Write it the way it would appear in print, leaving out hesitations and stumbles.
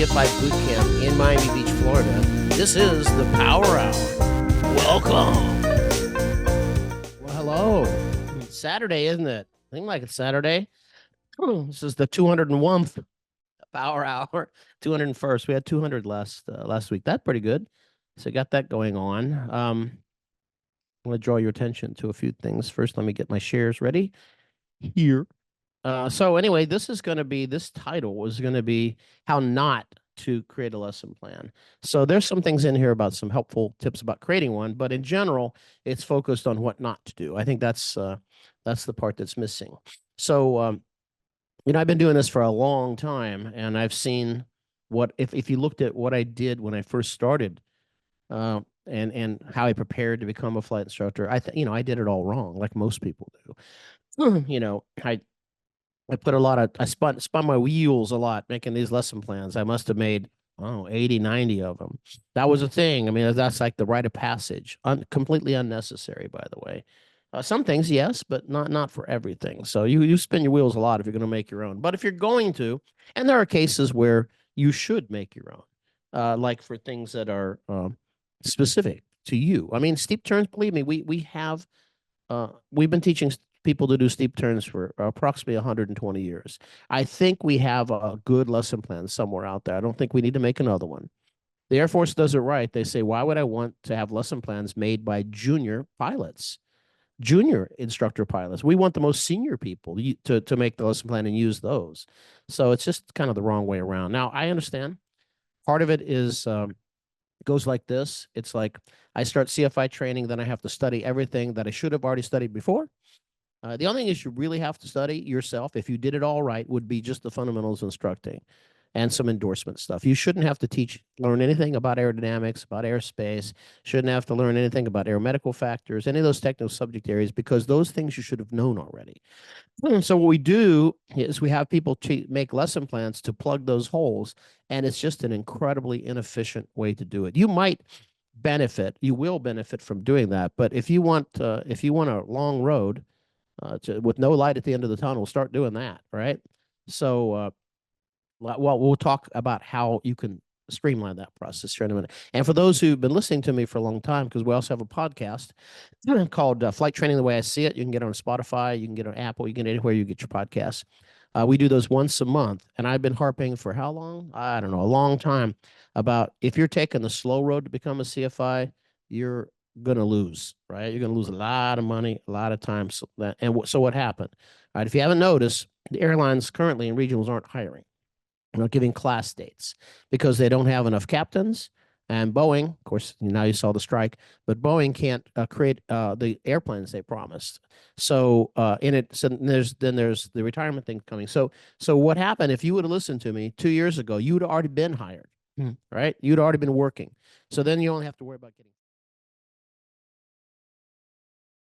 CFI Bootcamp in Miami Beach, Florida. This is the Power Hour. Welcome. Well, hello. It's Saturday, isn't it? I think like it's Saturday. This is the 201st Power Hour, 201st. We had 200 last week. That's pretty good. So got that going on. I'm going to draw your attention to a few things. First, let me get my shares ready here. So anyway, this title is going to be how not to create a lesson plan. So there's some things in here about some helpful tips about creating one, but in general, it's focused on what not to do. I think that's the part that's missing. So, I've been doing this for a long time, and I've seen if you looked at what I did when I first started, and how I prepared to become a flight instructor, I did it all wrong, like most people do. I put I spun my wheels a lot making these lesson plans. I must have made, 80, 90 of them. That was a thing. I mean, that's like the rite of passage, completely unnecessary, by the way. Some things, yes, but not for everything. So you spin your wheels a lot if you're going to make your own. But if you're going to, and there are cases where you should make your own, like for things that are specific to you. I mean, steep turns, believe me, we've been teaching people to do steep turns for approximately 120 years. I think we have a good lesson plan somewhere out there. I don't think we need to make another one. The Air Force does it right. They say, why would I want to have lesson plans made by junior pilots, junior instructor pilots? We want the most senior people to make the lesson plan and use those. So it's just kind of the wrong way around. Now, I understand part of it is goes like this. It's like I start CFI training, then I have to study everything that I should have already studied before. The only thing is you really have to study yourself, if you did it all right, would be just the fundamentals of instructing and some endorsement stuff. You shouldn't have to learn anything about aerodynamics, about airspace, shouldn't have to learn anything about aeromedical factors, any of those technical subject areas, because those things you should have known already. So what we do is we have people make lesson plans to plug those holes, and it's just an incredibly inefficient way to do it. You will benefit from doing that, but if you want a long road, with no light at the end of the tunnel, start doing that, right? So, we'll talk about how you can streamline that process here in a minute. And for those who've been listening to me for a long time, because we also have a podcast called Flight Training the Way I See It. You can get on Spotify, you can get on Apple, you can get anywhere you get your podcasts. We do those once a month, and I've been harping for how long? I don't know, a long time, about if you're taking the slow road to become a CFI, you're going to lose, right? You're going to lose a lot of money, a lot of time. So what happened? All right, if you haven't noticed, the airlines currently in regionals aren't hiring. They're not giving class dates because they don't have enough captains. And Boeing, of course, now you saw the strike, but Boeing can't create the airplanes they promised. So there's the retirement thing coming. So what happened? If you would have listened to me 2 years ago, you would have already been hired, right? You'd already been working. So then you only have to worry about getting